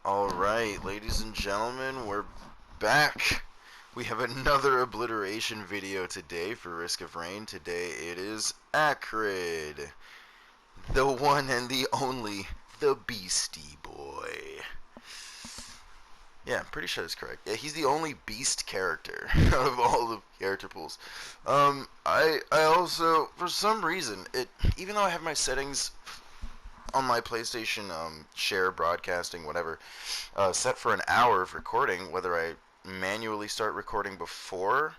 Alright, ladies and gentlemen, we're back. We have another Obliteration video today for Risk of Rain. Today it is Acrid. The one and the only, the Beastie Boy. Yeah, I'm pretty sure that's correct. Yeah, he's the only beast character out of all the character pools. I also, for some reason, even though I have my settings on my PlayStation share broadcasting whatever set for an hour of recording, whether I manually start recording before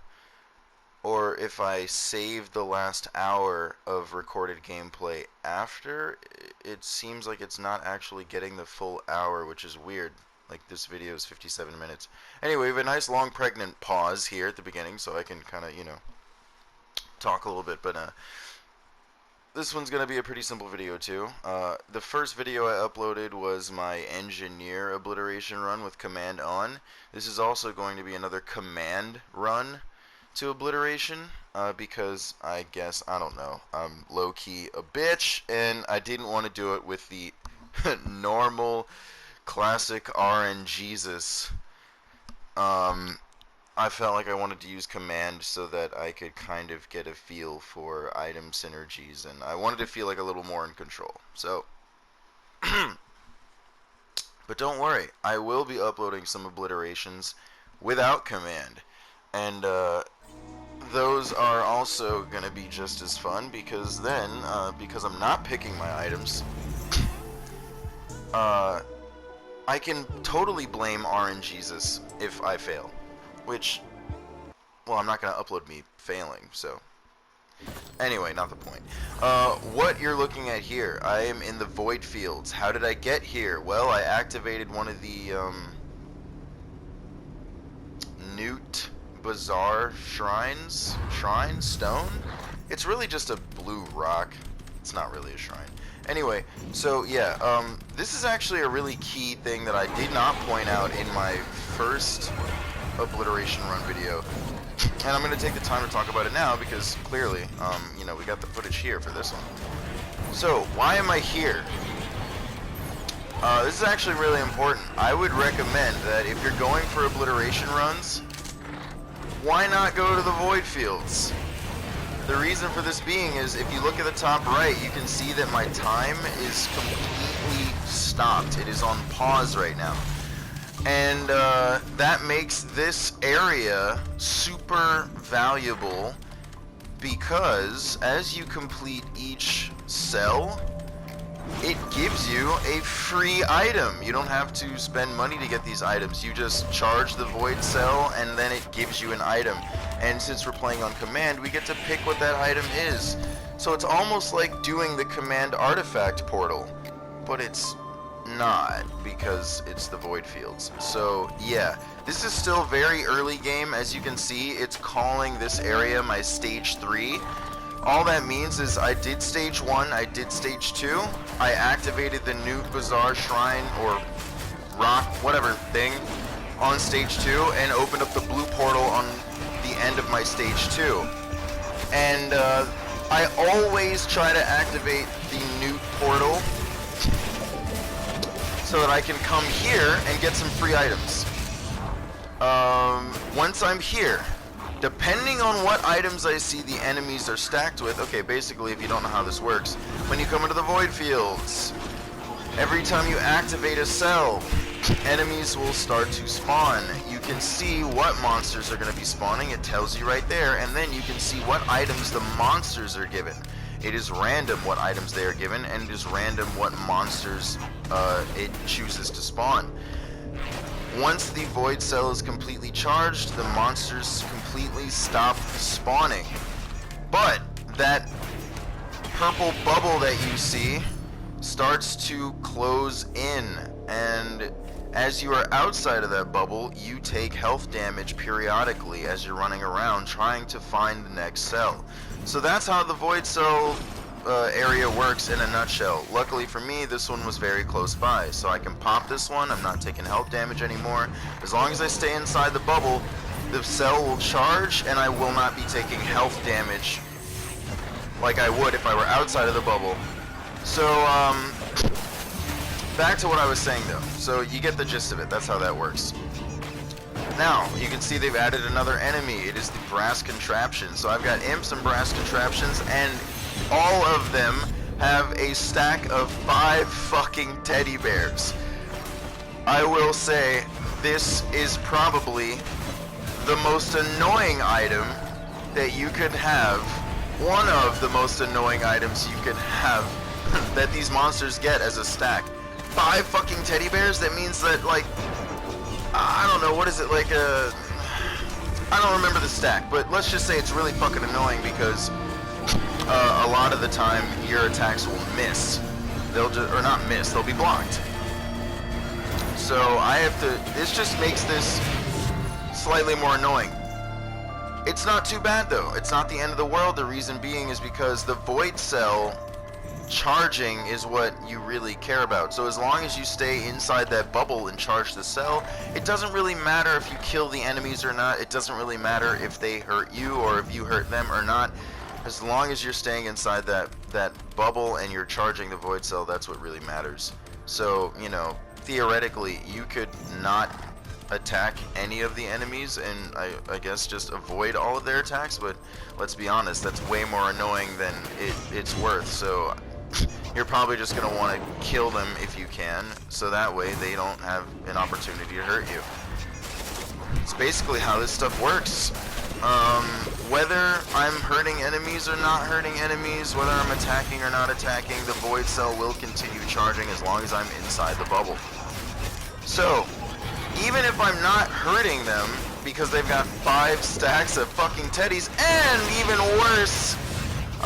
or if I save the last hour of recorded gameplay after, it seems like it's not actually getting the full hour, which is weird. Like, this video is 57 minutes. Anyway, we have a nice long pregnant pause here at the beginning so I can kind of, talk a little bit, but this one's going to be a pretty simple video too. The first video I uploaded was my engineer obliteration run with command on. This is also going to be another command run to obliteration because I guess, I don't know, I'm low-key a bitch and I didn't want to do it with the normal classic RNGesus. I felt like I wanted to use command so that I could kind of get a feel for item synergies, and I wanted to feel like a little more in control. So, but don't worry, I will be uploading some obliterations without command, and those are also going to be just as fun because then, because I'm not picking my items, I can totally blame RNGesus if I fail. Which, well, I'm not going to upload me failing, so. Anyway, not the point. What you're looking at here, I am in the void fields. How did I get here? Well, I activated one of the, Newt Bazaar shrines? Shrine? Stone? It's really just a blue rock. It's not really a shrine. Anyway, so yeah, this is actually a really key thing that I did not point out in my first obliteration run video, and I'm going to take the time to talk about it now because clearly, we got the footage here for this one. So, why am I here? This is actually really important. I would recommend that if you're going for obliteration runs, why not go to the void fields? The reason for this being is, if you look at the top right, you can see that my time is completely stopped. It is on pause right now. And that makes this area super valuable because as you complete each cell, it gives you a free item. You don't have to spend money to get these items. You just charge the void cell and then it gives you an item. And since we're playing on command, we get to pick what that item is. So it's almost like doing the command artifact portal, but it's not because it's the void fields. So yeah, this is still very early game. As you can see, it's calling this area my stage 3. All that means is I did stage 1, I did stage 2, I activated the Newt Bazaar shrine or rock whatever thing on stage 2 and opened up the blue portal on the end of my stage 2. And I always try to activate the Newt portal so that I can come here and get some free items. Once I'm here, depending on what items I see the enemies are stacked with, okay, basically, if you don't know how this works, when you come into the void fields, every time you activate a cell, enemies will start to spawn. You can see what monsters are going to be spawning, it tells you right there, and then you can see what items the monsters are given. It is random what items they are given, and it is random what monsters it chooses to spawn. Once the void cell is completely charged, the monsters completely stop spawning. But that purple bubble that you see starts to close in, and as you are outside of that bubble, you take health damage periodically as you're running around trying to find the next cell. So that's how the void cell area works in a nutshell. Luckily for me, this one was very close by, so I can pop this one. I'm not taking health damage anymore. As long as I stay inside the bubble, the cell will charge and I will not be taking health damage like I would if I were outside of the bubble. So back to what I was saying though. So you get the gist of it. That's how that works. Now, you can see they've added another enemy. It is the brass contraption. So I've got imps and brass contraptions, and all of them have a stack of 5 fucking teddy bears. I will say, this is probably the most annoying item that you could have. One of the most annoying items you could have that these monsters get as a stack. 5 fucking teddy bears? That means that, like, I don't know, what is it, like I don't remember the stack, but let's just say it's really fucking annoying because a lot of the time your attacks will miss. They'll just, or not miss, they'll be blocked. So I have to, this just makes this slightly more annoying. It's not too bad though, it's not the end of the world. The reason being is because the void cell charging is what you really care about. So as long as you stay inside that bubble and charge the cell, it doesn't really matter if you kill the enemies or not. It doesn't really matter if they hurt you or if you hurt them or not. As long as you're staying inside that bubble and you're charging the void cell, that's what really matters. So, you know, theoretically, you could not attack any of the enemies and I guess just avoid all of their attacks, but let's be honest, that's way more annoying than it's worth. So you're probably just going to want to kill them if you can, so that way they don't have an opportunity to hurt you. It's basically how this stuff works. Whether I'm hurting enemies or not hurting enemies, whether I'm attacking or not attacking, the void cell will continue charging as long as I'm inside the bubble. So, even if I'm not hurting them, because they've got 5 stacks of fucking teddies, and even worse,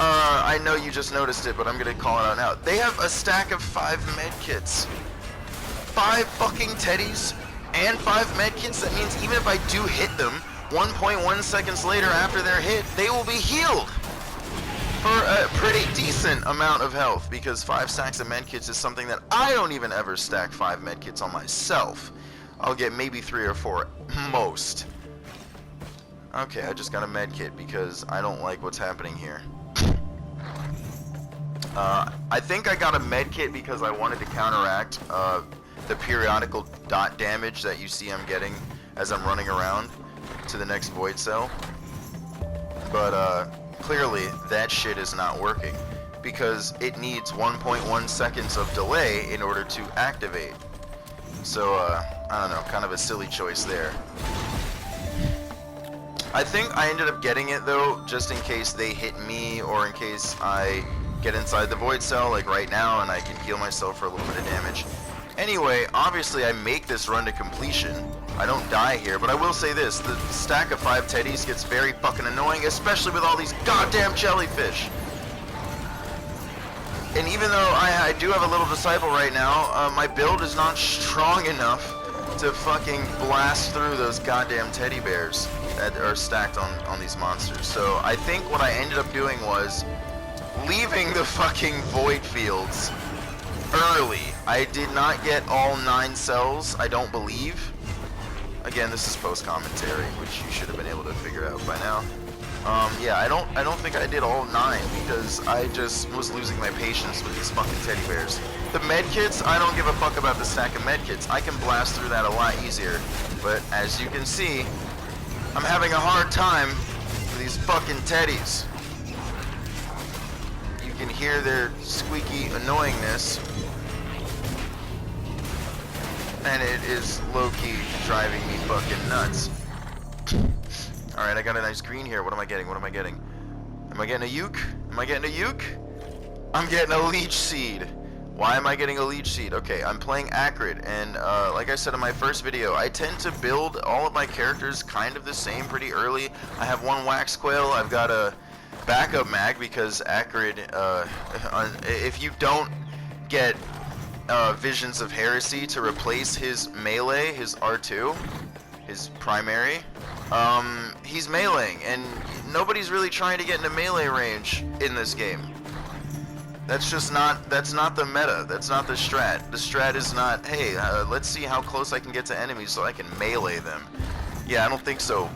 I know you just noticed it, but I'm gonna call it out now. They have a stack of 5 medkits. 5 fucking teddies and 5 medkits. That means even if I do hit them, 1.1 seconds later after they're hit, they will be healed for a pretty decent amount of health, because 5 stacks of medkits is something that I don't even ever stack 5 medkits on myself. I'll get maybe 3 or 4 most. Okay, I just got a medkit because I don't like what's happening here. I think I got a medkit because I wanted to counteract the periodical dot damage that you see I'm getting as I'm running around to the next void cell. But clearly that shit is not working because it needs 1.1 seconds of delay in order to activate. So I don't know, kind of a silly choice there. I think I ended up getting it though, just in case they hit me or in case I get inside the void cell like right now and I can heal myself for a little bit of damage. Anyway, obviously I make this run to completion. I don't die here, but I will say this, the stack of 5 teddies gets very fucking annoying, especially with all these goddamn jellyfish. And even though I do have a little disciple right now, my build is not strong enough to fucking blast through those goddamn teddy bears that are stacked on these monsters. So I think what I ended up doing was leaving the fucking void fields early. I did not get all 9 cells, I don't believe. Again, this is post-commentary, which you should have been able to figure out by now. Yeah, I don't think I did all 9 because I just was losing my patience with these fucking teddy bears. The medkits, I don't give a fuck about the stack of medkits. I can blast through that a lot easier. But as you can see, I'm having a hard time with these fucking teddies. You can hear their squeaky annoyingness. And it is low-key driving me fucking nuts. Alright, I got a nice green here. What am I getting? What am I getting? Am I getting a uke? Am I getting a uke? I'm getting a leech seed. Why am I getting a leech seed? Okay, I'm playing Acrid, and like I said in my first video, I tend to build all of my characters kind of the same pretty early. I have 1 wax quail. I've got a backup mag because Acrid, if you don't get Visions of Heresy to replace his melee, his R2, his primary, he's meleeing, and nobody's really trying to get into melee range in this game. That's just not, that's not the meta, that's not the strat. The strat is not, hey, let's see how close I can get to enemies so I can melee them. Yeah, I don't think so,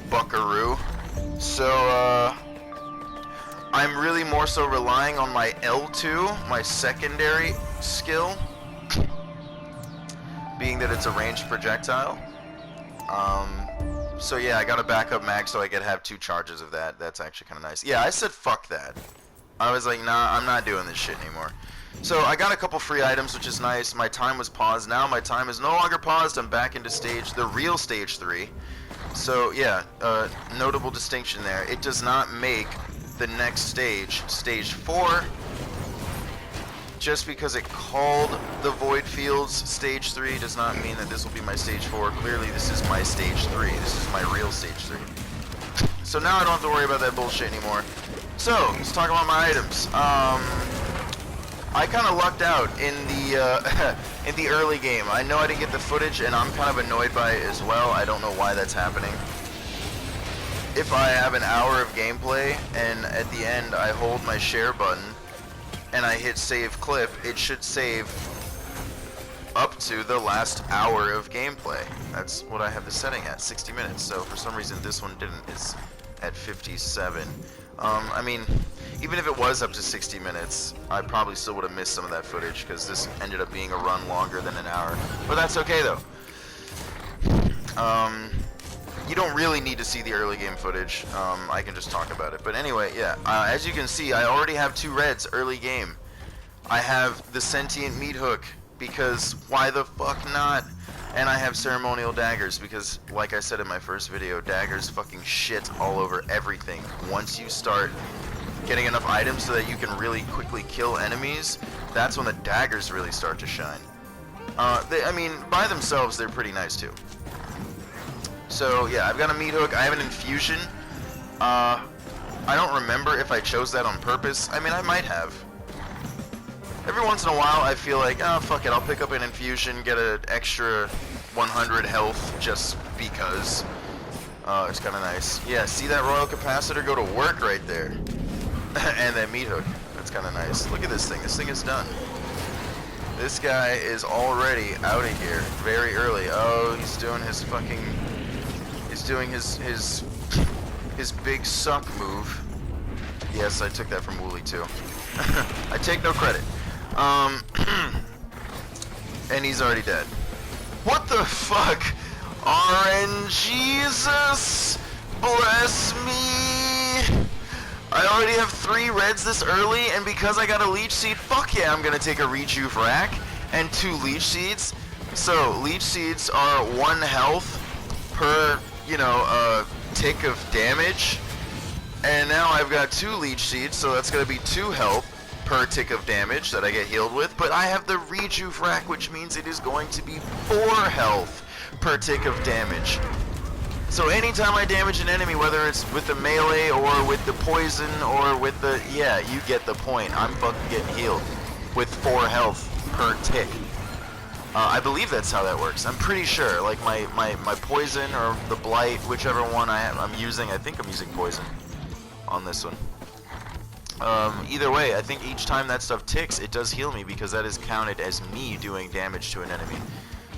buckaroo. So, I'm really more so relying on my L2, my secondary skill, that it's a ranged projectile. So yeah, I got a backup mag so I could have 2 charges of that. That's actually kind of nice. Yeah, I said fuck that. I was like, nah, I'm not doing this shit anymore. So I got a couple free items, which is nice. My time was paused. Now my time is no longer paused. I'm back into the real stage 3. So yeah, notable distinction there. It does not make the next stage, stage 4, just because it called the Void Fields stage 3 does not mean that this will be my stage 4. Clearly this is my stage 3. This is my real stage 3. So now I don't have to worry about that bullshit anymore. So, let's talk about my items. I kind of lucked out in the in the early game. I know I didn't get the footage, and I'm kind of annoyed by it as well. I don't know why that's happening. If I have an hour of gameplay, and at the end I hold my share button, and I hit save clip, it should save up to the last hour of gameplay. That's what I have the setting at, 60 minutes. So for some reason this one didn't. It's at 57. I mean, even if it was up to 60 minutes, I probably still would have missed some of that footage because this ended up being a run longer than an hour. But that's okay though. You don't really need to see the early game footage. I can just talk about it. But anyway, yeah. As you can see, I already have 2 reds early game. I have the sentient meat hook because why the fuck not? And I have ceremonial daggers because, like I said in my first video, daggers fucking shit all over everything. Once you start getting enough items so that you can really quickly kill enemies, that's when the daggers really start to shine. I mean, by themselves, they're pretty nice too. So yeah, I've got a meat hook. I have an infusion. I don't remember if I chose that on purpose. I mean, I might have. Every once in a while, I feel like, oh, fuck it, I'll pick up an infusion, get an extra 100 health just because. It's kind of nice. Yeah, see that royal capacitor go to work right there. And that meat hook. That's kind of nice. Look at this thing. This thing is done. This guy is already out of here very early. Oh, he's doing his fucking... He's doing his big suck move. Yes, I took that from Wooly too. I take no credit. And he's already dead. What the fuck? RNGesus! Bless me! I already have 3 reds this early, and because I got a leech seed, fuck yeah, I'm gonna take a rejuve rack and 2 leech seeds. So, leech seeds are 1 health per, you know, tick of damage. And now I've got 2 leech seeds, so that's gonna be 2 health per tick of damage that I get healed with. But I have the rejuve rack, which means it is going to be 4 health per tick of damage. So anytime I damage an enemy, whether it's with the melee or with the poison or with the... Yeah, you get the point. I'm fucking getting healed with 4 health per tick. I believe that's how that works. I'm pretty sure. Like my poison or the blight, whichever one I'm using. I think I'm using poison on this one. Either way, I think each time that stuff ticks, it does heal me because that is counted as me doing damage to an enemy.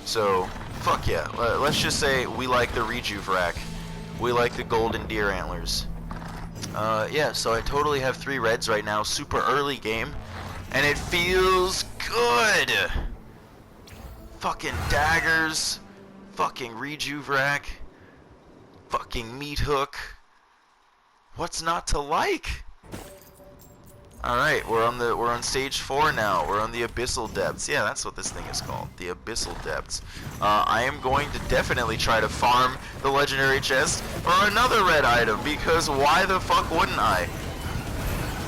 So, fuck yeah. Let's just say we like the rejuve rack. We like the golden deer antlers. Yeah, so I totally have 3 reds right now, super early game, and it feels good! Fucking daggers, fucking rejuve rack, fucking meat hook. What's not to like? Alright, we're on stage 4 now. We're on the Abyssal Depths. Yeah, that's what this thing is called. The Abyssal Depths. I am going to definitely try to farm the legendary chest for another red item, because why the fuck wouldn't I?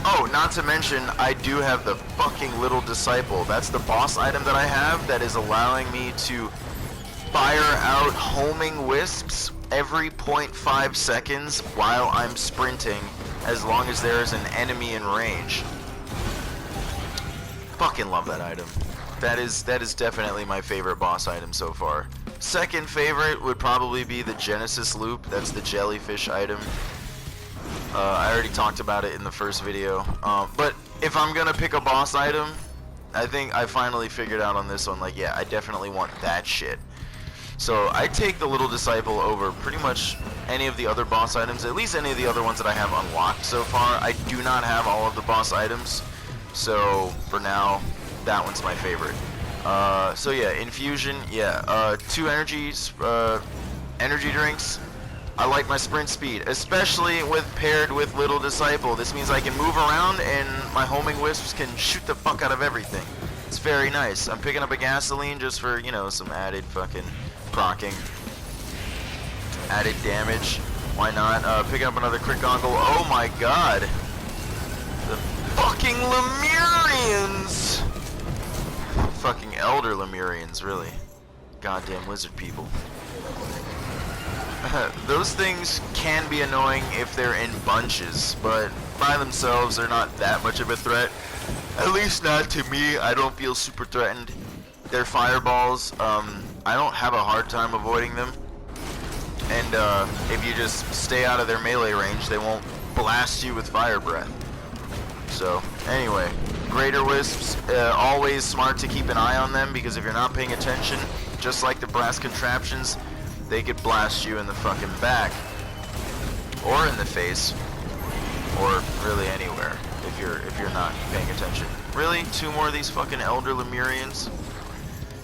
Oh, not to mention, I do have the fucking Little Disciple. That's the boss item that I have that is allowing me to fire out homing wisps every 0.5 seconds while I'm sprinting, as long as there is an enemy in range. Fucking love that item. That is definitely my favorite boss item so far. Second favorite would probably be the Genesis Loop. That's the jellyfish item. I already talked about it in the first video. But if I'm gonna pick a boss item, I think I finally figured out on this one, like, yeah, I definitely want that shit. So I take the Little Disciple over pretty much any of the other boss items, at least any of the other ones that I have unlocked so far. I do not have all of the boss items, so for now, that one's my favorite. So yeah, infusion, yeah. 2 energy drinks. I like my sprint speed, especially with paired with Little Disciple. This means I can move around and my homing wisps can shoot the fuck out of everything. It's very nice. I'm picking up a gasoline just for, you know, some added fucking procking. Added damage. Why not? Picking up another crit goggle. Oh my god. The fucking Lemurians! Fucking Elder Lemurians, really. Goddamn lizard people. Those things can be annoying if they're in bunches, but by themselves they're not that much of a threat. At least not to me. I don't feel super threatened. They're fireballs. I don't have a hard time avoiding them. And if you just stay out of their melee range, they won't blast you with fire breath. So, anyway, Greater Wisps, always smart to keep an eye on them, because if you're not paying attention, just like the brass contraptions, they could blast you in the fucking back, or in the face, or really anywhere if you're not paying attention. Really, 2 more of these fucking Elder Lemurians.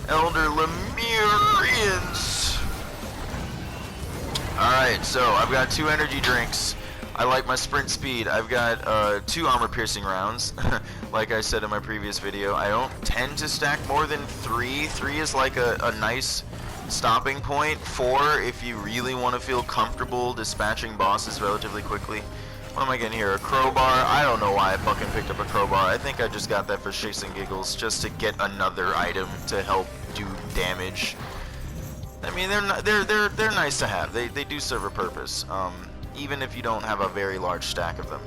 Elder Lemurians. All right, so I've got 2 energy drinks. I like my sprint speed. I've got 2 armor-piercing rounds. Like I said in my previous video, I don't tend to stack more than 3. 3 is like a nice stopping point. 4 if you really want to feel comfortable dispatching bosses relatively quickly. What am I getting here? A crowbar? I don't know why I fucking picked up a crowbar. I think I just got that for shits and giggles, just to get another item to help do damage. I mean, they're nice to have. They do serve a purpose. Even if you don't have a very large stack of them.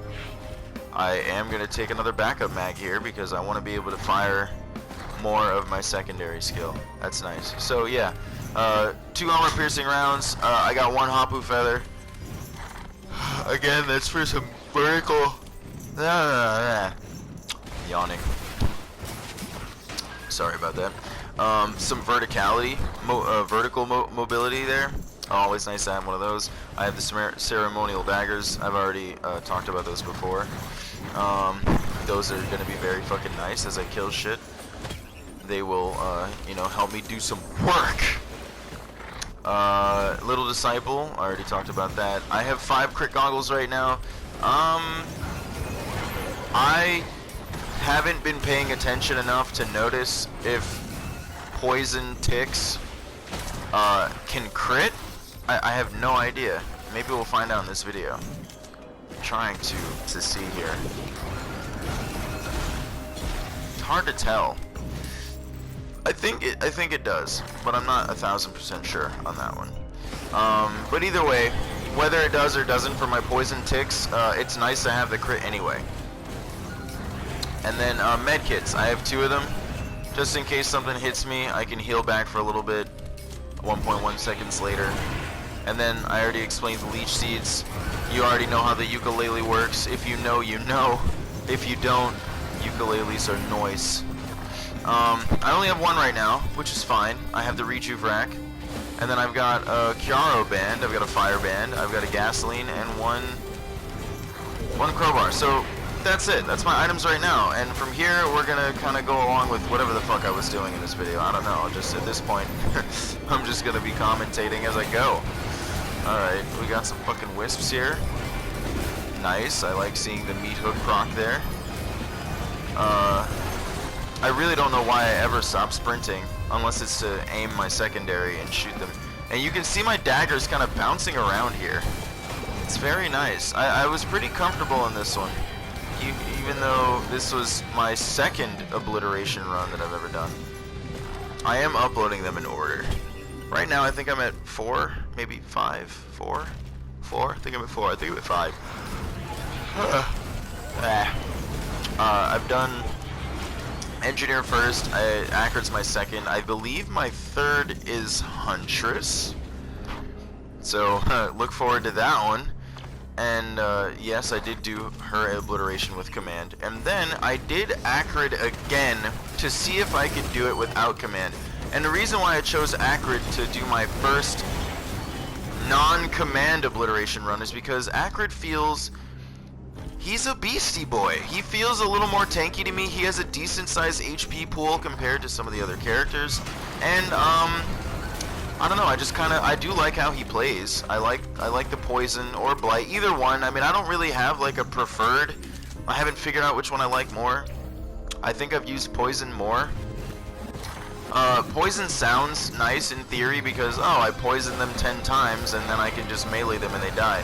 I am gonna take another backup mag here because I want to be able to fire more of my secondary skill. That's nice. So yeah, 2 armor piercing rounds. I got 1 Hapu feather. Again, that's for some vertical. Yawning. Sorry about that. Some verticality, vertical mobility there. Always nice to have one of those. I have the ceremonial daggers. I've already talked about those before. Those are going to be very fucking nice as I kill shit. They will, you know, help me do some work. Little Disciple, I already talked about that. I have 5 crit goggles right now. I haven't been paying attention enough to notice if poison ticks can crit. I have no idea. Maybe we'll find out in this video. I'm trying to see here. It's hard to tell. I think it does, but I'm not 1000% sure on that one. But either way, whether it does or doesn't for my poison ticks, it's nice to have the crit anyway. And then medkits. I have 2 of them, just in case something hits me. I can heal back for a little bit. 1.1 seconds later. And then I already explained the leech seeds. You already know how the ukulele works. If you know, you know. If you don't, ukuleles are noise. I only have 1 right now, which is fine. I have the rejuve rack. And then I've got a Chiaro band, I've got a fire band, I've got a gasoline, and one crowbar. So that's it. That's my items right now. And from here, we're gonna kind of go along with whatever the fuck I was doing in this video. I don't know. Just at this point, I'm just gonna be commentating as I go. Alright, we got some fucking wisps here. Nice. I like seeing the meat hook proc there. I really don't know why I ever stop sprinting, unless it's to aim my secondary and shoot them. And you can see my daggers kind of bouncing around here. It's very nice. I was pretty comfortable in this one, even though this was my 2nd Obliteration run that I've ever done. I am uploading them in order. Right now I think I'm at 4, maybe 5, 4? 4? I think I'm at 4, I think I'm at 5. I've done Engineer first, Acrid's my 2nd. I believe my 3rd is Huntress. So, look forward to that one. And, yes, I did do her Obliteration with command. And then, I did Acrid again to see if I could do it without command. And the reason why I chose Acrid to do my first non-command Obliteration run is because Acrid feels... he's a beastie boy. He feels a little more tanky to me. He has a decent sized HP pool compared to some of the other characters. And, I don't know, I do like how he plays. I like the poison or blight, either one. I mean, I don't really have like a preferred. I haven't figured out which one I like more. I think I've used poison more. Poison sounds nice in theory because, oh, I poison them 10 times and then I can just melee them and they die.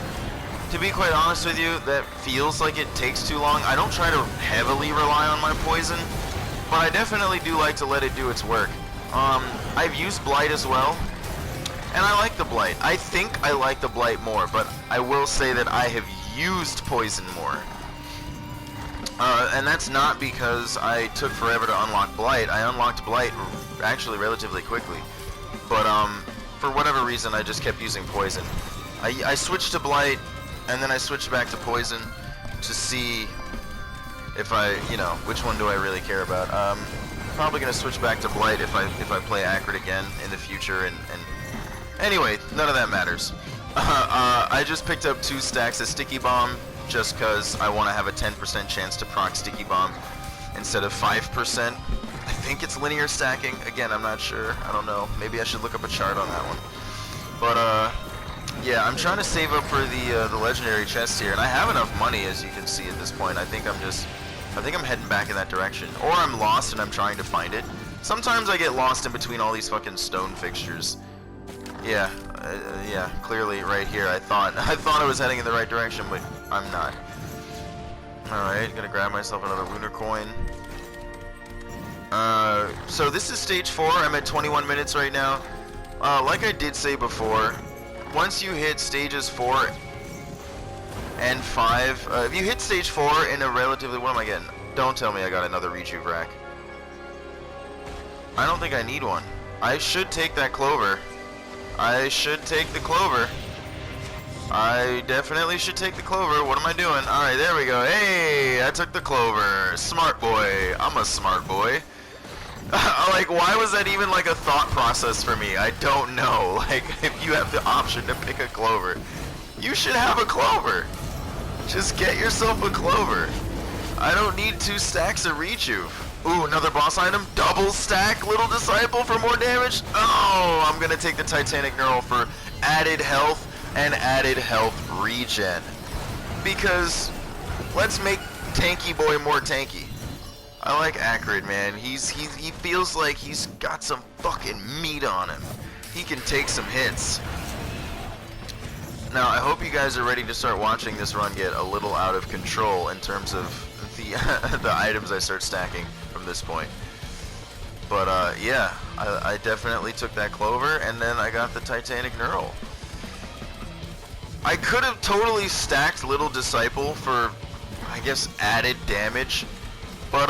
To be quite honest with you, that feels like it takes too long. I don't try to heavily rely on my poison, but I definitely do like to let it do its work. I've used blight as well, and I like the blight. I think I like the blight more, but I will say that I have used poison more. And that's not because I took forever to unlock blight. I unlocked blight actually relatively quickly, but for whatever reason I just kept using poison. I switched to blight and then I switched back to poison to see if which one do I really care about. Probably gonna switch back to blight if I play Acrid again in the future, and anyway, none of that matters. I just picked up 2 stacks of sticky bomb just because I want to have a 10% chance to proc sticky bomb instead of 5%. I think it's linear stacking. Again, I'm not sure. I don't know. Maybe I should look up a chart on that one. But yeah, I'm trying to save up for the legendary chest here, and I have enough money, as you can see at this point. I think I'm heading back in that direction, or I'm lost and I'm trying to find it. Sometimes I get lost in between all these fucking stone fixtures. Yeah, yeah, clearly right here. I thought I was heading in the right direction, but I'm not. Alright, gonna grab myself another lunar coin. So this is stage 4. I'm at 21 minutes right now. Like I did say before, once you hit stages 4 and 5, if you hit stage 4 in a relatively... What am I getting? Don't tell me I got another rejuve rack. I don't think I need one. I should take that clover. I should take the clover. I definitely should take the clover. What am I doing? Alright, there we go. Hey, I took the clover. Smart boy. I'm a smart boy. Like, why was that even like a thought process for me? I don't know. Like, if you have the option to pick a clover, you should have a clover. Just get yourself a clover. I don't need 2 stacks of rejuve. Ooh, another boss item. Double stack Little Disciple for more damage. Oh, I'm gonna take the Titanic Knurl for added health and added health regen. Because let's make Tanky Boy more tanky. I like Acrid, man. He feels like he's got some fucking meat on him. He can take some hits. Now, I hope you guys are ready to start watching this run get a little out of control in terms of the the items I start stacking from this point. But yeah, I definitely took that clover, and then I got the Titanic Knurl. I could have totally stacked Little Disciple for, I guess, added damage, but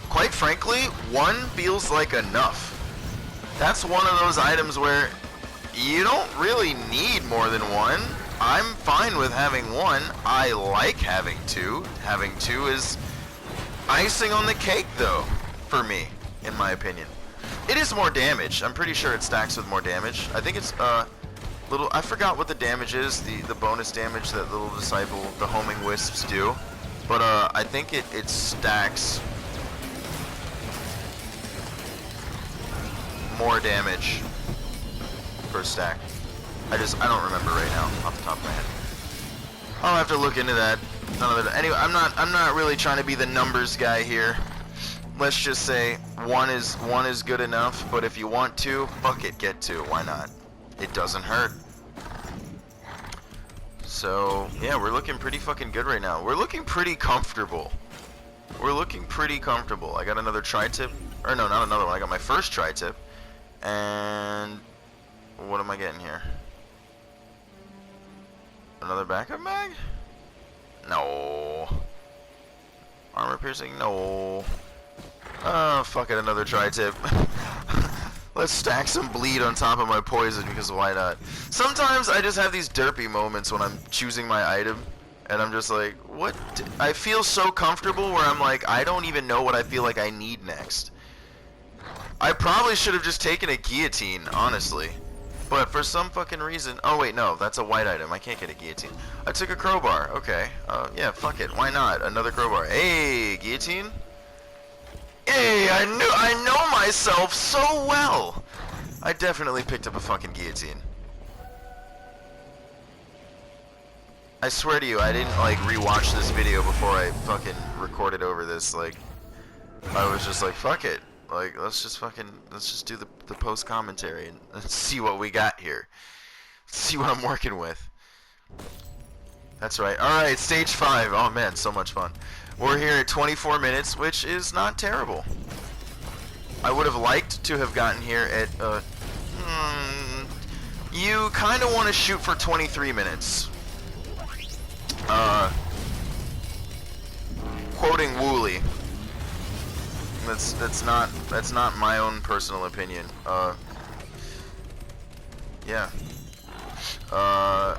quite frankly, 1 feels like enough. That's one of those items where you don't really need more than 1. I'm fine with having 1. I like having 2. Having 2 is icing on the cake, though, for me, in my opinion. It is more damage. I'm pretty sure it stacks with more damage. I think it's little. I forgot what the damage is. The bonus damage that Little Disciple, the homing wisps do, but I think it stacks more damage per stack. I don't remember right now off the top of my head. I'll have to look into that. Anyway, I'm not really trying to be the numbers guy here. Let's just say one is good enough, but if you want 2, fuck it, get 2. Why not? It doesn't hurt. So yeah, we're looking pretty fucking good right now. We're looking pretty comfortable. We're looking pretty comfortable. I got another tri-tip, or no, not another one. I got my first tri-tip, and what am I getting here? Another backup mag? No. Armor piercing? No. Oh, fuck it, another tri-tip. Let's stack some bleed on top of my poison, because why not? Sometimes I just have these derpy moments when I'm choosing my item, and I'm just like, what? I feel so comfortable where I'm like, I don't even know what I feel like I need next. I probably should have just taken a guillotine, honestly. But for some fucking reason... Oh, wait, no. That's a white item. I can't get a guillotine. I took a crowbar. Okay. Yeah, fuck it. Why not? Another crowbar. Hey, guillotine? Hey, I know myself so well! I definitely picked up a fucking guillotine. I swear to you, I didn't, like, rewatch this video before I fucking recorded over this. Like, I was just like, fuck it. Like, let's just do the post-commentary and let's see what we got here. See what I'm working with. That's right. Alright, stage 5. Oh man, so much fun. We're here at 24 minutes, which is not terrible. I would have liked to have gotten here at, you kind of want to shoot for 23 minutes. Quoting Wooly. That's not my own personal opinion. Yeah. I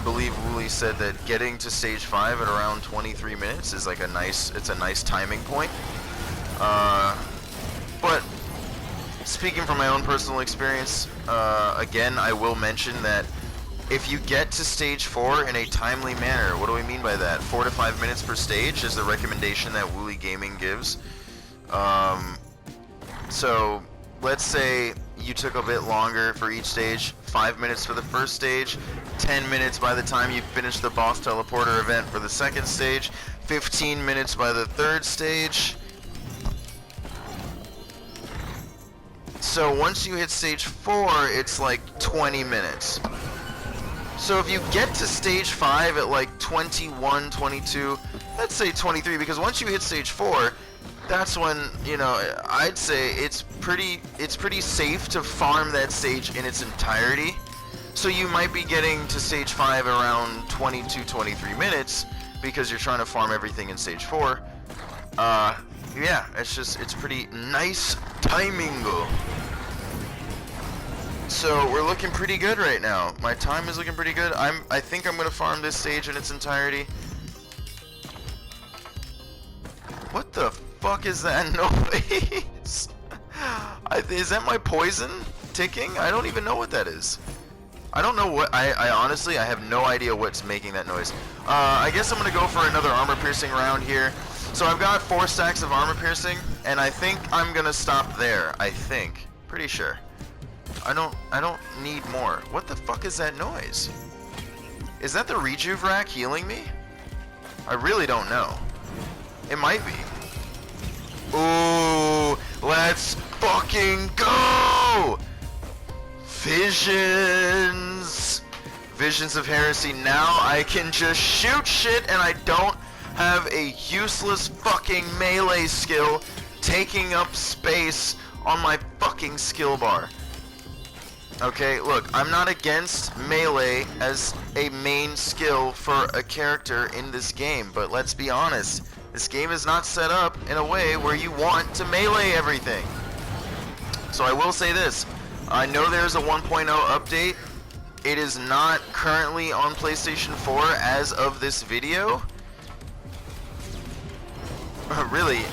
believe Wooly said that getting to stage 5 at around 23 minutes is like a nice timing point. But speaking from my own personal experience, again, I will mention that if you get to stage 4 in a timely manner, what do we mean by that? 4 to 5 minutes per stage is the recommendation that Wooly Gaming gives. So let's say you took a bit longer for each stage, 5 minutes for the first stage, 10 minutes by the time you finish the boss teleporter event for the second stage, 15 minutes by the third stage. So once you hit stage 4, it's like 20 minutes. So if you get to stage 5 at like 21, 22, let's say 23, because once you hit stage 4, that's when, you know, I'd say it's pretty safe to farm that stage in its entirety. So you might be getting to stage 5 around 22, 23 minutes because you're trying to farm everything in stage 4. Yeah, it's pretty nice timing. So we're looking pretty good right now. My time is looking pretty good. I think I'm gonna farm this stage in its entirety. What the fuck is that noise? Is that my poison ticking? I don't even know what that is. I don't know what. I honestly, I have no idea what's making that noise. I guess I'm gonna go for another armor piercing round here. So I've got 4 stacks of armor piercing, and I think I'm gonna stop there. I think, pretty sure. I don't need more. What the fuck is that noise? Is that the rejuve rack healing me? I really don't know. It might be. Ooh, let's fucking go! Visions! Visions of Heresy. Now I can just shoot shit and I don't have a useless fucking melee skill taking up space on my fucking skill bar. Okay, look, I'm not against melee as a main skill for a character in this game, but let's be honest, this game is not set up in a way where you want to melee everything. So I will say this, I know there's a 1.0 update. It is not currently on PlayStation 4 as of this video. Really?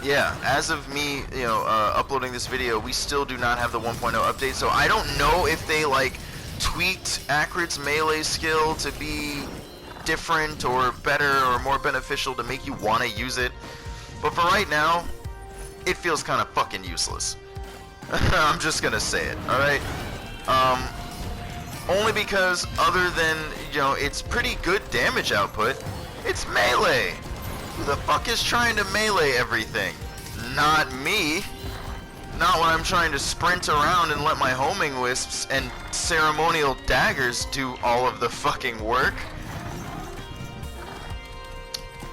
Yeah, as of me, you know, uploading this video, we still do not have the 1.0 update, so I don't know if they, like, tweaked Acrid's melee skill to be different or better or more beneficial to make you want to use it. But for right now, it feels kind of fucking useless. I'm just gonna say it, alright? Only because, other than, you know, it's pretty good damage output, it's melee! Who the fuck is trying to melee everything? Not me. Not when I'm trying to sprint around and let my homing wisps and ceremonial daggers do all of the fucking work.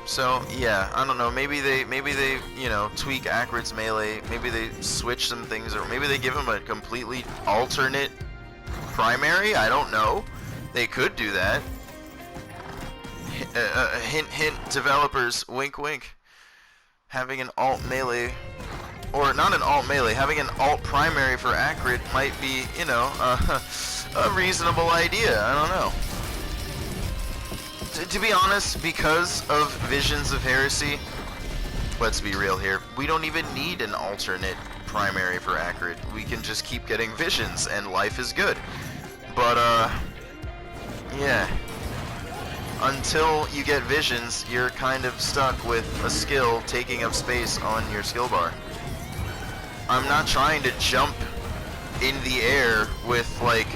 So yeah, I don't know. Maybe they you know, tweak Acrid's melee. Maybe they switch some things, or maybe they give him a completely alternate primary. I don't know. They could do that. Hint, hint, developers, wink, wink. Having an alt melee, or not an alt melee, having an alt primary for Acrid might be, you know, a reasonable idea. I don't know. To be honest, because of Visions of Heresy, let's be real here, we don't even need an alternate primary for Acrid. We can just keep getting visions, and life is good. But, yeah. Until you get visions, you're kind of stuck with a skill taking up space on your skill bar. I'm not trying to jump in the air with, like,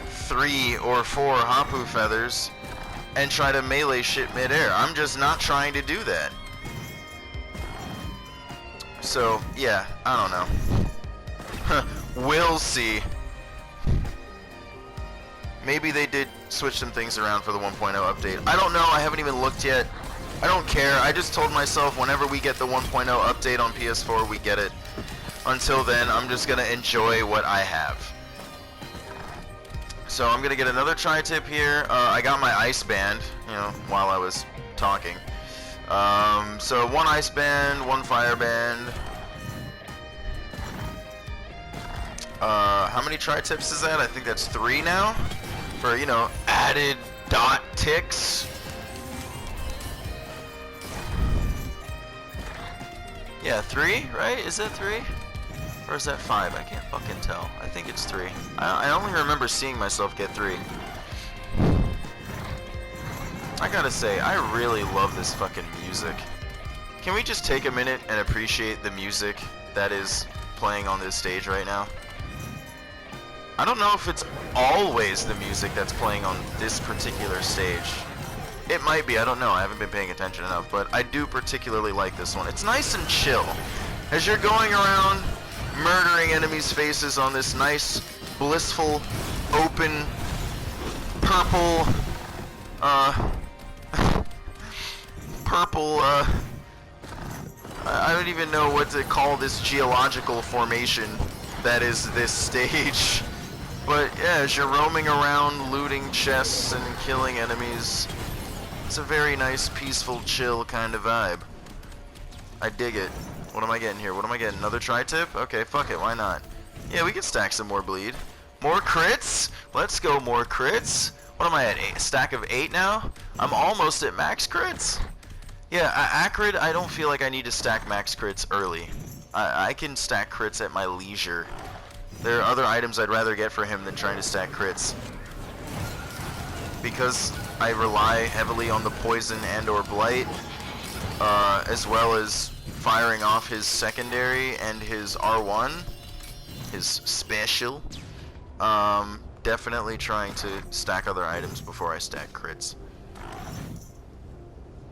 3 or 4 Hapu feathers and try to melee shit mid-air. I'm just not trying to do that. So, yeah, I don't know. We'll see. Maybe they did switch some things around for the 1.0 update. I don't know, I haven't even looked yet. I don't care, I just told myself whenever we get the 1.0 update on PS4, we get it. Until then, I'm just gonna enjoy what I have. So I'm gonna get another tri-tip here. I got my ice band, you know, while I was talking. So 1 ice band, 1 fire band. How many tri-tips is that? I think that's 3 now. For, you know, added dot ticks. Yeah, 3, right? Is that 3? Or is that 5? I can't fucking tell. I think it's 3. I only remember seeing myself get 3. I gotta say, I really love this fucking music. Can we just take a minute and appreciate the music that is playing on this stage right now? I don't know if it's always the music that's playing on this particular stage. It might be, I don't know, I haven't been paying attention enough, but I do particularly like this one. It's nice and chill. As you're going around murdering enemies' faces on this nice, blissful, open, purple, I don't even know what to call this geological formation that is this stage. But yeah, as you're roaming around, looting chests and killing enemies, it's a very nice, peaceful, chill kind of vibe. I dig it. What am I getting here? What am I getting? Another tri-tip? Okay, fuck it, why not? Yeah, we can stack some more bleed. More crits? Let's go more crits. What am I at? A stack of 8 now? I'm almost at max crits. Yeah, Acrid, I don't feel like I need to stack max crits early. I can stack crits at my leisure. There are other items I'd rather get for him than trying to stack crits. Because I rely heavily on the poison and or blight, as well as firing off his secondary and his R1, his special. Definitely trying to stack other items before I stack crits.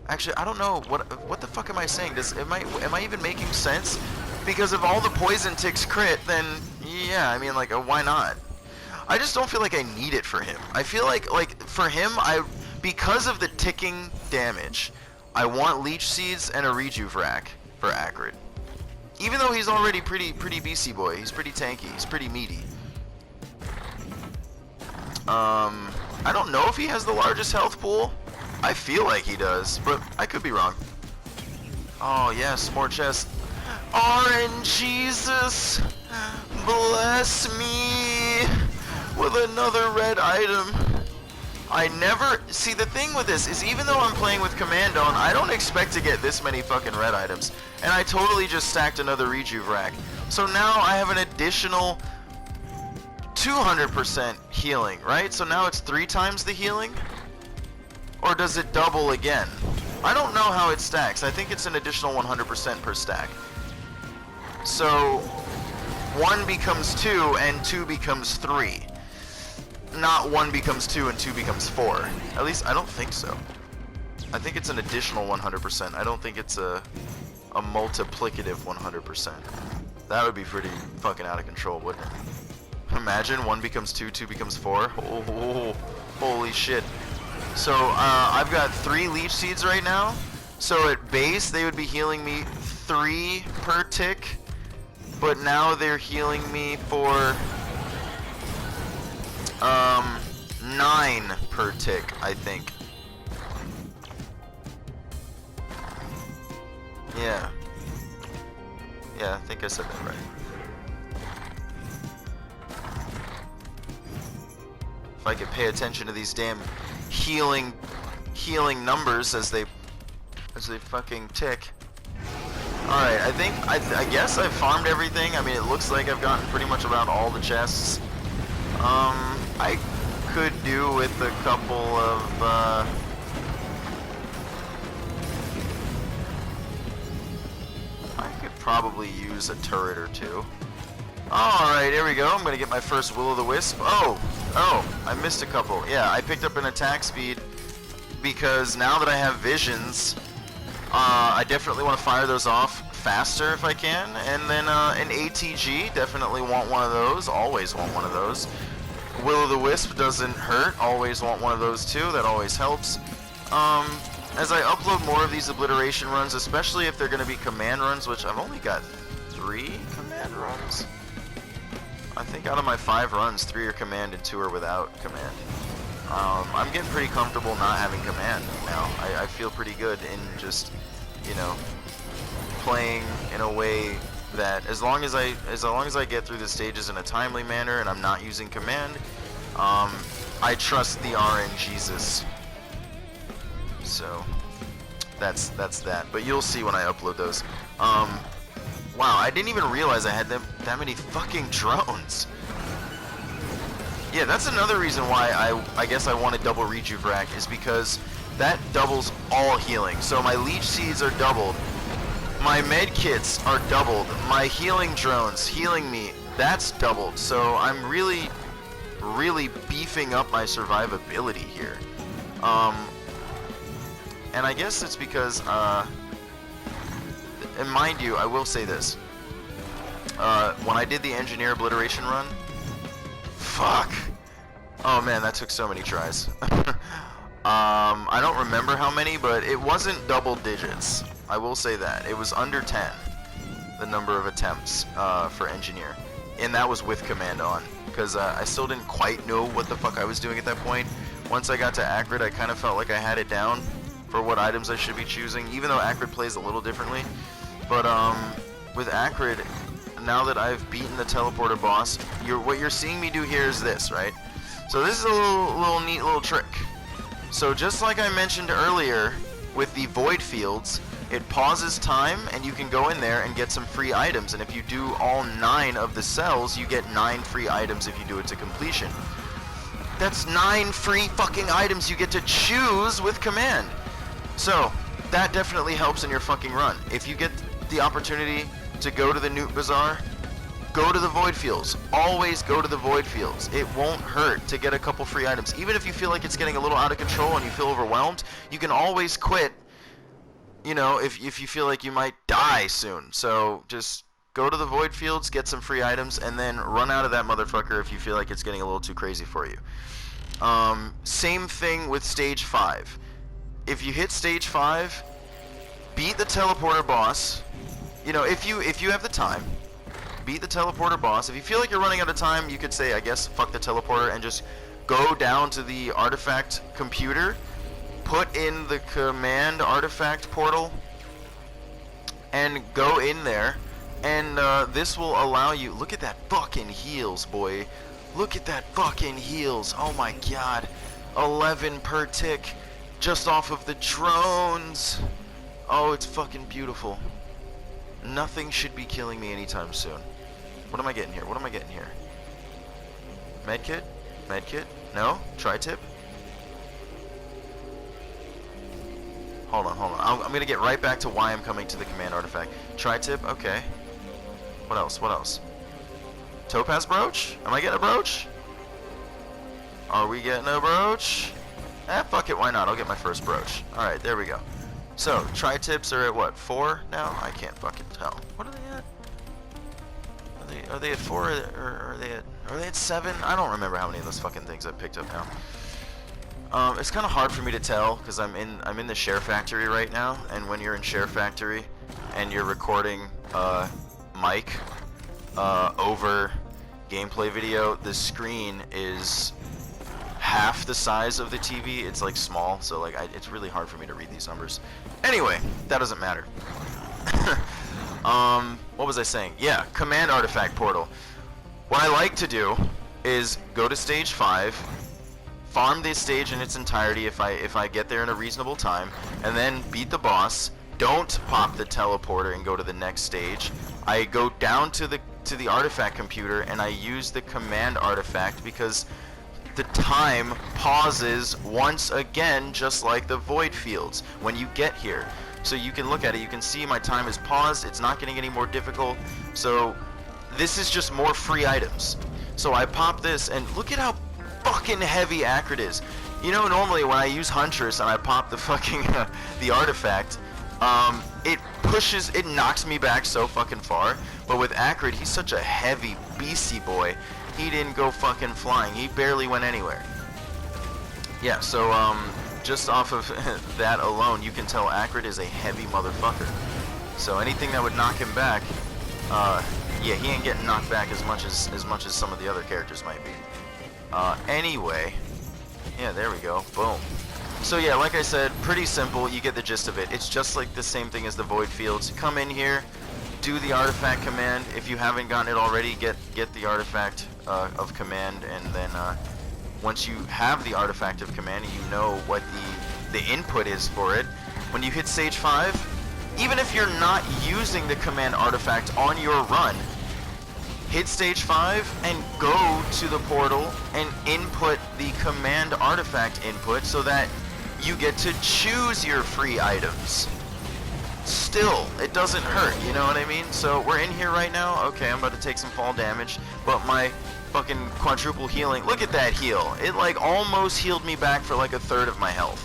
Actually, I don't know, what the fuck am I saying? Am I even making sense? Because if all the poison ticks crit, then yeah, I mean, like, why not? I just don't feel like I need it for him. I feel like for him, because of the ticking damage, I want leech seeds and a rejuve for Acrid. Even though he's already pretty BC boy, he's pretty tanky, he's pretty meaty. I don't know if he has the largest health pool. I feel like he does, but I could be wrong. Oh yes, more chest. Orange Jesus, bless me with another red item. I never see, the thing with this is, even though I'm playing with command on, I don't expect to get this many fucking red items, and I totally just stacked another rejuve rack. So now I have an additional 200% healing, right? So now it's 3 times the healing? Or does it double again? I don't know how it stacks. I think it's an additional 100% per stack. So 1 becomes 2 and 2 becomes 3. Not 1 becomes 2 and 2 becomes 4. At least I don't think so. I think it's an additional 100%. I don't think it's a multiplicative 100%. That would be pretty fucking out of control, wouldn't it? Imagine 1 becomes 2, 2 becomes 4. Oh, holy shit. So I've got 3 leech seeds right now. So at base they would be healing me 3 per tick, but now they're healing me for 9 per tick, I think. Yeah. Yeah, I think I said that right. If I could pay attention to these damn healing numbers as they fucking tick. Alright, I guess I've farmed everything. I mean, it looks like I've gotten pretty much around all the chests. I could do with a couple of, I could probably use a turret or two. Alright, here we go. I'm gonna get my first Will-o'-the-Wisp. Oh, I missed a couple. Yeah, I picked up an attack speed because now that I have visions, I definitely want to fire those off faster if I can. And then an ATG, definitely want one of those. Always want one of those. Will-o'-the-Wisp doesn't hurt. Always want one of those too. That always helps. As I upload more of these obliteration runs, especially if they're going to be command runs, which I've only got 3 command runs. I think out of my 5 runs, 3 are command and 2 are without command. I'm getting pretty comfortable not having command now. I feel pretty good in just, you know, playing in a way that as long as I get through the stages in a timely manner and I'm not using command, I trust the RNGesus. So that's that. But you'll see when I upload those. Wow, I didn't even realize I had that many fucking drones. Yeah, that's another reason why I guess I wanted double Rejuve is because that doubles all healing. So my leech seeds are doubled. My med kits are doubled. My healing drones healing me, that's doubled. So I'm really beefing up my survivability here. And I guess it's because, and mind you, I will say this. When I did the engineer obliteration run, fuck. Oh man, that took so many tries. I don't remember how many, but it wasn't double digits. I will say that. It was under 10, the number of attempts for engineer. And that was with command on, because I still didn't quite know what the fuck I was doing at that point. Once I got to Acrid, I kind of felt like I had it down for what items I should be choosing, even though Acrid plays a little differently. But with Acrid, now that I've beaten the teleporter boss, what you're seeing me do here is this, right? So this is a little neat little trick. So just like I mentioned earlier with the void fields, it pauses time and you can go in there and get some free items. And if you do all 9 of the cells, you get 9 free items if you do it to completion. That's 9 free fucking items you get to choose with command. So that definitely helps in your fucking run. If you get the opportunity to go to the Newt Bazaar, go to the void fields. Always go to the void fields. It won't hurt to get a couple free items. Even if you feel like it's getting a little out of control and you feel overwhelmed, you can always quit, you know, if you feel like you might die soon. So just go to the void fields, get some free items, and then run out of that motherfucker if you feel like it's getting a little too crazy for you. Same thing with stage 5. If you hit stage 5, beat the teleporter boss. You know, if you have the time, beat the teleporter boss. If you feel like you're running out of time, you could say, I guess, fuck the teleporter and just go down to the artifact computer, put in the command artifact portal, and go in there. And this will allow you. Look at that fucking heals, boy. Look at that fucking heals. Oh my god. 11 per tick just off of the drones. Oh, it's fucking beautiful. Nothing should be killing me anytime soon. What am I getting here? What am I getting here? Medkit? Medkit? No? Tri-tip? Hold on, hold on. I'm gonna get right back to why I'm coming to the command artifact. Tri-tip? Okay. What else? What else? Topaz brooch? Am I getting a brooch? Are we getting a brooch? Fuck it, why not? I'll get my first brooch. Alright, there we go. So, tri-tips are at what, 4 now? I can't fucking tell. What are they at? Are they at 4 or are they at 7? I don't remember how many of those fucking things I picked up now. It's kind of hard for me to tell because I'm in the Share Factory right now, and when you're in Share Factory and you're recording mic over gameplay video, the screen is half the size of the TV. It's like small, so like it's really hard for me to read these numbers. Anyway, that doesn't matter. What was I saying? Yeah, command artifact portal. What I like to do is go to stage 5, farm this stage in its entirety if I get there in a reasonable time, and then beat the boss, don't pop the teleporter and go to the next stage. I go down to the artifact computer and I use the command artifact because the time pauses once again, just like the void fields when you get here. So you can look at it, you can see my time is paused, it's not getting any more difficult. So this is just more free items. So I pop this and look at how fucking heavy Acrid is. You know, normally when I use Huntress and I pop the fucking the artifact, it knocks me back so fucking far. But with Acrid, he's such a heavy beastie boy. He didn't go fucking flying. He barely went anywhere. Yeah, so just off of that alone, you can tell Acrid is a heavy motherfucker. So anything that would knock him back, yeah, he ain't getting knocked back as much as some of the other characters might be. Anyway, yeah, there we go. Boom. So yeah, like I said, pretty simple. You get the gist of it. It's just like the same thing as the void fields. Come in here, do the artifact command. If you haven't gotten it already, get the artifact of command, and then once you have the artifact of command, you know what the input is for it. When you hit stage 5, even if you're not using the command artifact on your run, hit stage 5 and go to the portal and input the command artifact input so that you get to choose your free items. Still, it doesn't hurt, you know what I mean? So we're in here right now. Okay, I'm about to take some fall damage, but my fucking quadruple healing, look at that heal. It like almost healed me back for like a third of my health.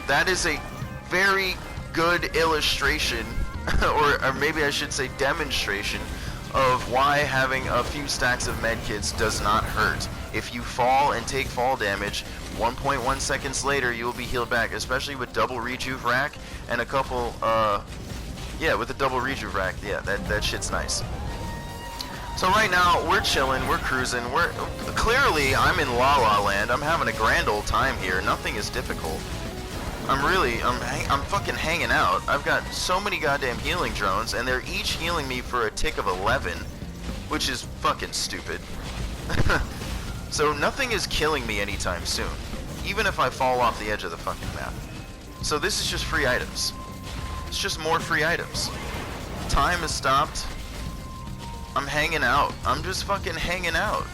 That is a very good illustration, or maybe I should say demonstration, of why having a few stacks of medkits does not hurt. If you fall and take fall damage, 1.1 seconds later you will be healed back, especially with double rejuve rack and a couple, yeah, with the double rejuve rack, yeah, that shit's nice. So right now, we're chilling, we're cruising, clearly I'm in La La Land, I'm having a grand old time here, nothing is difficult. I'm fucking hanging out. I've got so many goddamn healing drones, and they're each healing me for a tick of 11, which is fucking stupid. So nothing is killing me anytime soon, even if I fall off the edge of the fucking map. So this is just free items. It's just more free items. Time has stopped. I'm hanging out. I'm just fucking hanging out.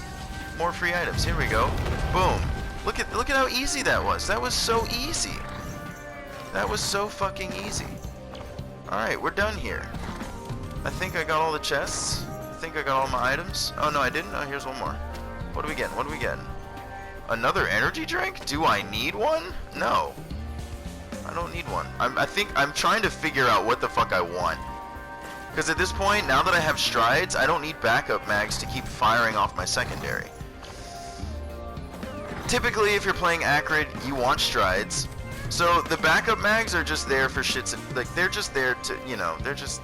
More free items. Here we go. Boom. Look at how easy that was. That was so easy. That was so fucking easy. Alright, we're done here. I think I got all the chests. I think I got all my items. Oh no, I didn't. Oh, here's one more. What are we getting? What are we getting? Another energy drink? Do I need one? No. I don't need one. I think I'm trying to figure out what the fuck I want. Because at this point, now that I have strides, I don't need backup mags to keep firing off my secondary. Typically, if you're playing Acrid, you want strides. So the backup mags are just there for shits and like they're just there to, you know,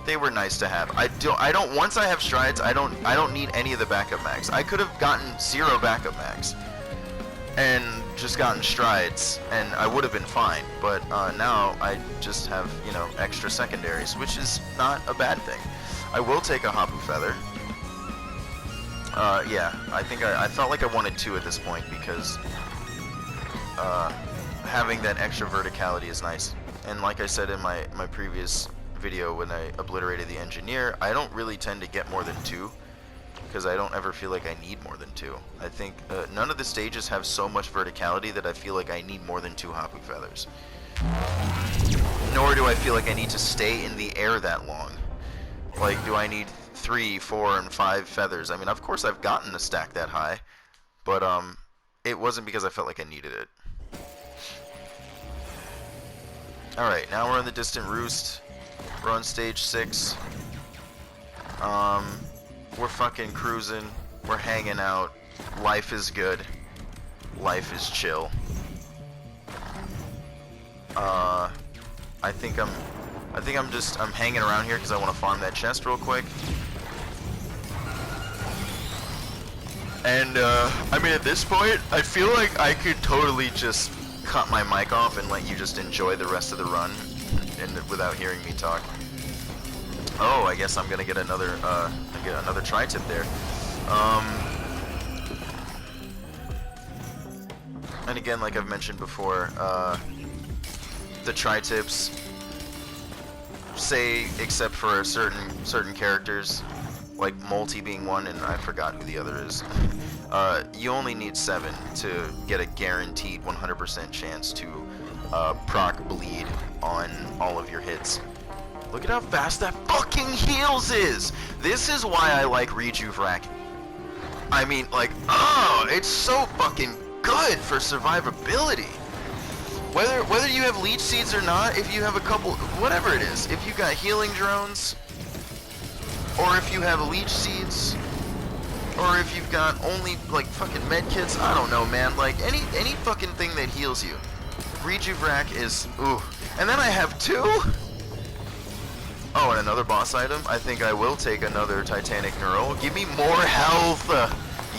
they were nice to have. I don't once I have strides, I don't need any of the backup mags. I could have gotten 0 backup mags and just gotten strides and I would have been fine, but now I just have, you know, extra secondaries, which is not a bad thing. I will take a Hapu feather. Yeah, I think I felt like I wanted 2 at this point because having that extra verticality is nice. And like I said in my previous video when I obliterated the engineer, I don't really tend to get more than 2 because I don't ever feel like I need more than 2. I think none of the stages have so much verticality that I feel like I need more than 2 Hapu feathers. Nor do I feel like I need to stay in the air that long. Like, do I need 3, 4, and 5 feathers? I mean, of course I've gotten a stack that high, but it wasn't because I felt like I needed it. Alright, now we're in the Distant Roost. We're on stage 6. We're fucking cruising. We're hanging out. Life is good. Life is chill. I think I'm hanging around here because I want to farm that chest real quick. And I mean, at this point, I feel like I could totally just cut my mic off and let you just enjoy the rest of the run and without hearing me talk. Oh, I guess I'm gonna get another tri-tip there. And again, like I've mentioned before, the tri-tips, say, except for certain characters, like Multi being one, and I forgot who the other is. You only need 7 to get a guaranteed 100% chance to proc bleed on all of your hits. Look at how fast that fucking heals is! This is why I like Rejuve Rack. I mean, like, oh, it's so fucking good for survivability. Whether you have leech seeds or not, if you have a couple, whatever it is, if you got healing drones, or if you have leech seeds, or if you've got only like fucking med kits, I don't know, man. Like any fucking thing that heals you, Rejuve Rack is ooh. And then I have 2. Oh, and another boss item. I think I will take another Titanic Neural. Give me more health.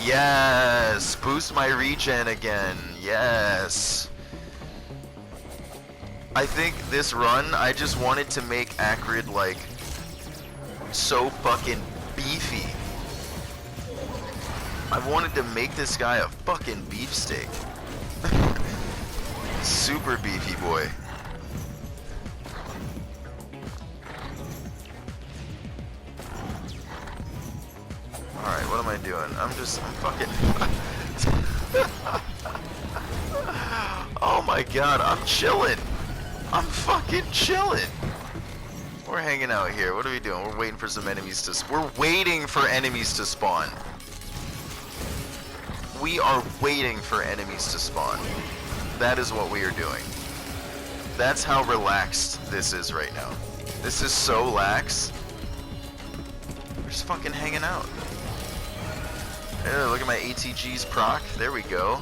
Yes, boost my regen again. Yes. I think this run, I just wanted to make Acrid like so fucking beefy. I wanted to make this guy a fucking beefsteak. Super beefy boy. Alright, what am I doing? I'm fucking... Oh my god, I'm chilling. I'm fucking chilling. We're hanging out here. What are we doing? We're waiting for some enemies to... We're waiting for enemies to spawn. We are waiting for enemies to spawn. That is what we are doing. That's how relaxed this is right now. This is so lax. We're just fucking hanging out. Look at my ATG's proc. There we go.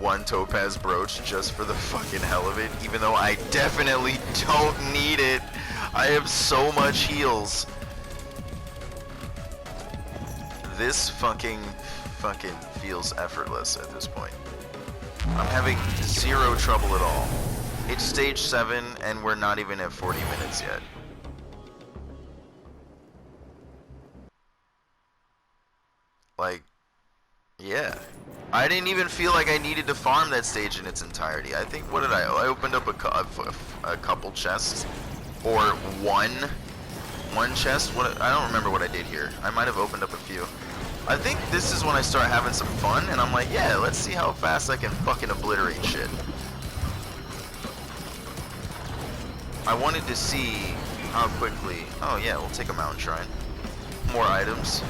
1 topaz brooch just for the fucking hell of it, even though I definitely don't need it. I have so much heals. This fucking feels effortless at this point. I'm having 0 trouble at all. It's stage 7 and we're not even at 40 minutes yet. Like, yeah. I didn't even feel like I needed to farm that stage in its entirety. I think, what did I opened up a couple chests, or one chest. I don't remember what I did here. I might have opened up a few. I think this is when I start having some fun, and I'm like, yeah, let's see how fast I can fucking obliterate shit. I wanted to see how quickly. Oh yeah, we'll take a mountain shrine. More items.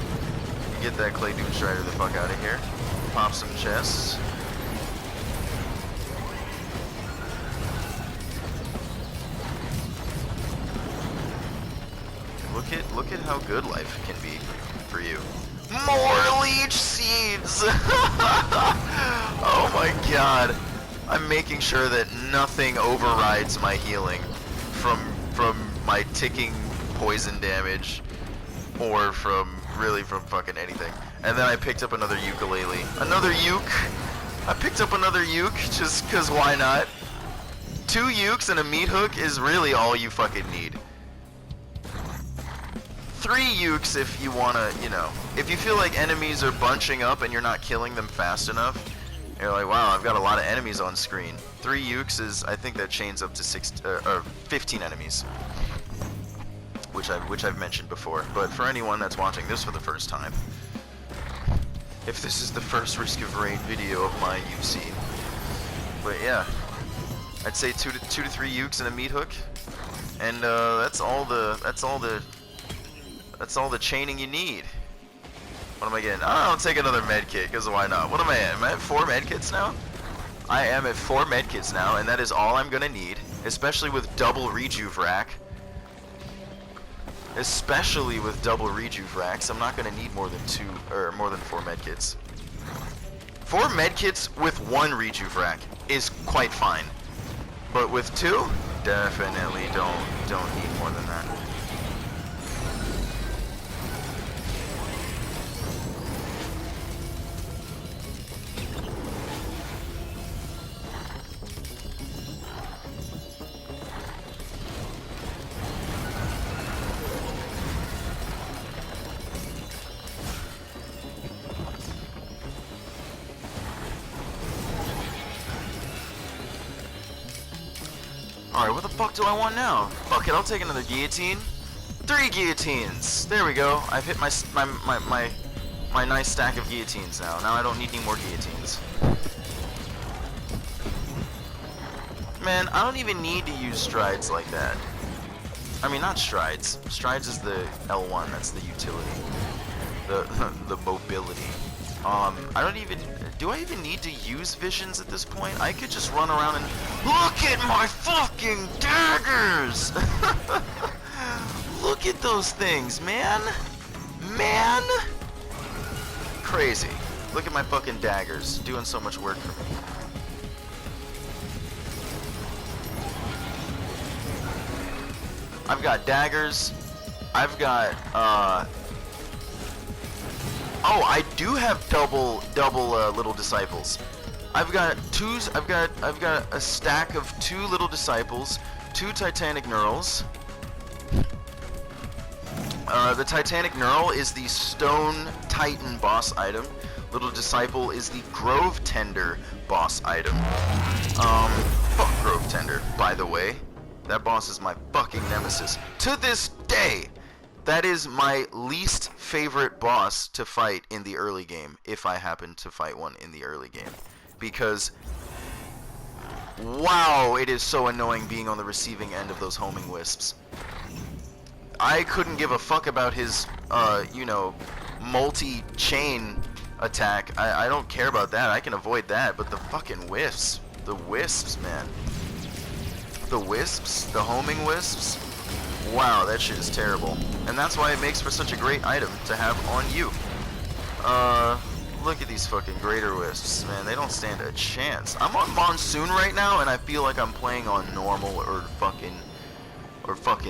Get that clay doom strider the fuck out of here. Pop some chests. Look at how good life can be for you. More leech seeds! Oh my god. I'm making sure that nothing overrides my healing from my ticking poison damage, or from fucking anything. And then I picked up another ukulele. Another uke! I picked up another uke, just cause why not? 2 ukes and a meat hook is really all you fucking need. 3 ukes if you wanna, you know, if you feel like enemies are bunching up and you're not killing them fast enough, you're like, wow, I've got a lot of enemies on screen. 3 ukes is, I think that chains up to 15 enemies. Which I've mentioned before, but for anyone that's watching this for the first time, if this is the first Risk of Rain video of mine you've seen, but yeah, I'd say 2 to 3 ukes and a meat hook, and that's all the chaining you need. What am I getting? I'll take another med kit, because why not? What am I at? Am I at 4 med kits now? I am at 4 med kits now, and that is all I'm gonna need, especially with double Rejuve Rack. Especially with double Rejuve Racks, I'm not gonna need more than 4 medkits. 4 medkits with 1 Rejuve Rack is quite fine, but with 2, definitely don't need more than that. Alright, what the fuck do I want now? Fuck it, I'll take another guillotine. 3 guillotines! There we go. I've hit my nice stack of guillotines now. Now I don't need any more guillotines. Man, I don't even need to use strides like that. I mean, not strides. Strides is the L1, that's the utility. The mobility. I don't even... Do I even need to use visions at this point? I could just run around and... Look at my fucking daggers! Look at those things, man! Man! Crazy. Look at my fucking daggers. Doing so much work for me. I've got daggers. I've got, Oh, I do have double little disciples. I've got a stack of 2 little disciples, 2 titanic neurals. The titanic knurl is the stone titan boss item. Little disciple is the grove tender boss item. Fuck grove tender, by the way. That boss is my fucking nemesis. To this day, that is my least favorite boss to fight in the early game, if I happen to fight one in the early game. Because, wow, it is so annoying being on the receiving end of those homing wisps. I couldn't give a fuck about his, you know, multi-chain attack. I don't care about that. I can avoid that, but the fucking wisps. The wisps, man. The wisps, the homing wisps, wow, that shit is terrible. And that's why it makes for such a great item to have on you. Look at these fucking greater wisps, man, they don't stand a chance. I'm on monsoon right now, and I feel like I'm playing on normal or fucking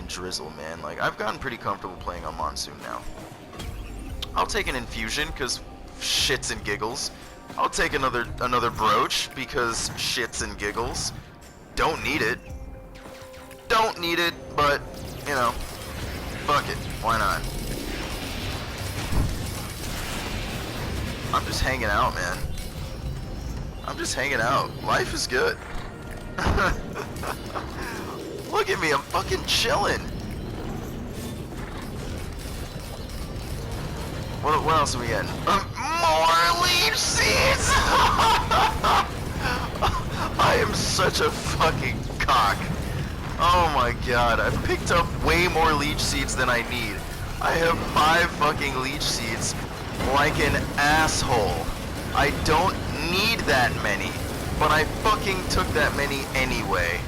drizzle, man. Like, I've gotten pretty comfortable playing on monsoon now. I'll take an infusion, because shits and giggles. I'll take another brooch, because shits and giggles. Don't need it. Don't need it, but, you know, fuck it, why not? I'm just hanging out, man. I'm just hanging out. Life is good. Look at me, I'm fucking chilling. What else are we getting? More leech seeds! I am such a fucking cock. Oh my god, I've picked up way more leech seeds than I need. I have 5 fucking leech seeds like an asshole. I don't need that many, but I fucking took that many anyway.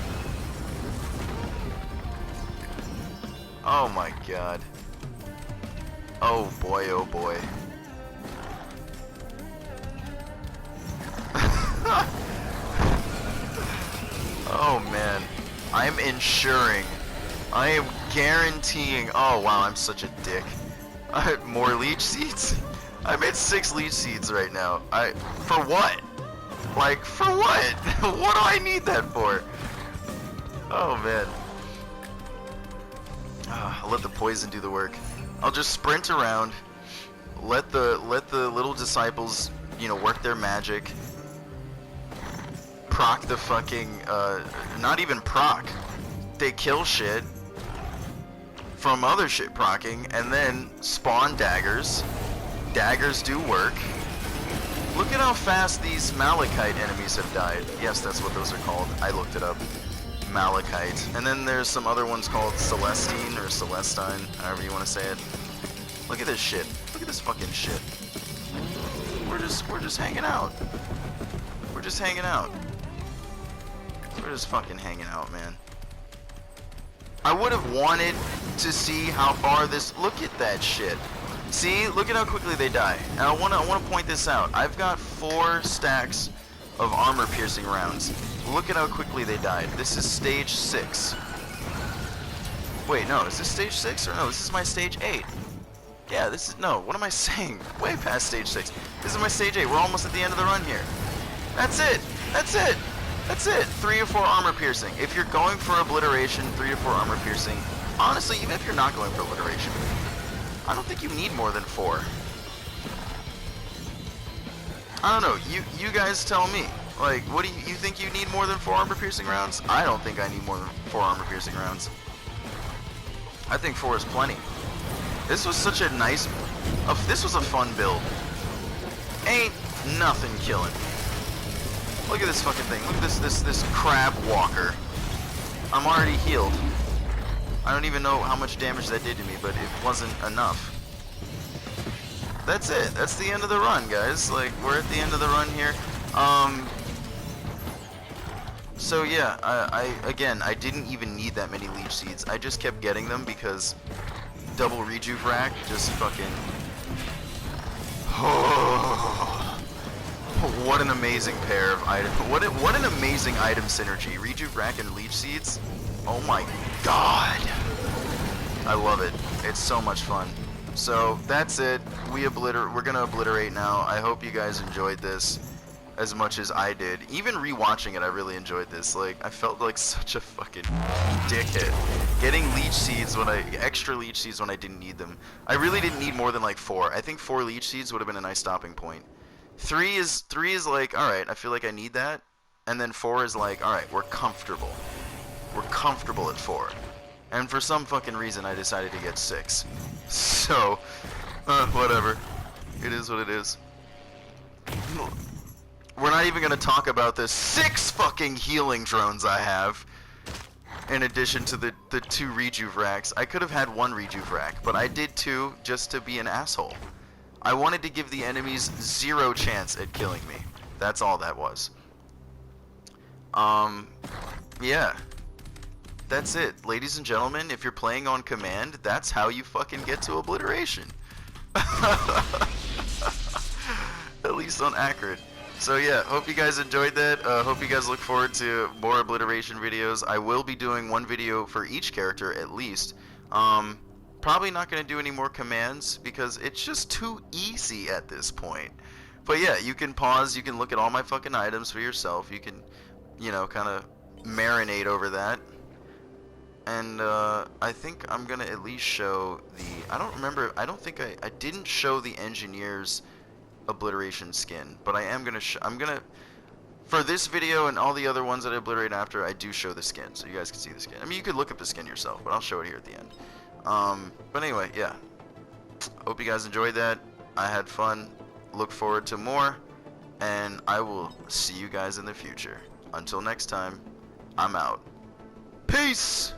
Oh my god. Oh boy, oh boy. Oh man. I'm ensuring. I am guaranteeing. Oh wow, I'm such a dick. I have more leech seeds. I'm at 6 leech seeds right now. For what? Like, for what? What do I need that for? Oh man. I'll let the poison do the work. I'll just sprint around. Let the little disciples, you know, work their magic. Proc the fucking, not even proc. They kill shit from other shit procking, and then spawn daggers. Daggers do work. Look at how fast these malachite enemies have died. Yes, that's what those are called. I looked it up. Malachite. And then there's some other ones called Celestine or Celestine, however you want to say it. Look at this shit. Look at this fucking shit. We're just hanging out. We're just hanging out. We're just fucking hanging out, man. I would have wanted to see how far this... Look at that shit. See? Look at how quickly they die. And I wanna point this out. I've got 4 stacks of armor-piercing rounds. Look at how quickly they died. This is stage 6. Wait, no. Is this stage 6? Or no, this is my stage 8. Yeah, this is... No, what am I saying? Way past stage 6. This is my stage 8. We're almost at the end of the run here. That's it. That's it. That's it. 3 or 4 armor piercing. If you're going for obliteration, 3 or 4 armor piercing. Honestly, even if you're not going for obliteration, I don't think you need more than 4. I don't know. You guys tell me. Like, what do you think you need more than 4 armor-piercing rounds? I don't think I need more than 4 armor-piercing rounds. I think 4 is plenty. This was such a nice... this was a fun build. Ain't nothing killing. Look at this fucking thing. Look at this crab walker. I'm already healed. I don't even know how much damage that did to me, but it wasn't enough. That's it. That's the end of the run, guys. Like, we're at the end of the run here. So yeah, again, I didn't even need that many leech seeds. I just kept getting them because double rejuve rack just fucking... What an amazing pair of items. What an amazing item synergy. Rejuve rack and leech seeds. Oh my god. I love it. It's so much fun. So that's it. We're gonna obliterate now. I hope you guys enjoyed this as much as I did. Even rewatching it, I really enjoyed this. Like, I felt like such a fucking dickhead. Getting leech seeds extra leech seeds when I didn't need them. I really didn't need more than like 4. I think 4 leech seeds would have been a nice stopping point. 3 is like, alright, I feel like I need that. And then 4 is like, alright, we're comfortable. We're comfortable at 4. And for some fucking reason, I decided to get 6. So, whatever. It is what it is. We're not even gonna talk about the 6 fucking healing drones I have. In addition to the 2 rejuve racks. I could have had 1 rejuve rack, but I did 2 just to be an asshole. I wanted to give the enemies 0 chance at killing me. That's all that was. Yeah. That's it. Ladies and gentlemen, if you're playing on command, that's how you fucking get to obliteration. At least on Acrid. So yeah, hope you guys enjoyed that. Hope you guys look forward to more obliteration videos. I will be doing 1 video for each character at least. Probably not going to do any more commands because it's just too easy at this point. But yeah, you can pause, you can look at all my fucking items for yourself. You can, you know, kind of marinate over that. And I think I'm going to at least show the... I don't remember, I don't think I didn't show the engineer's obliteration skin. But I am going to for this video and all the other ones that I obliterate after, I do show the skin. So you guys can see the skin. I mean, you could look up the skin yourself, but I'll show it here at the end. But anyway, yeah. Hope you guys enjoyed that. I had fun. Look forward to more. And I will see you guys in the future. Until next time, I'm out. Peace!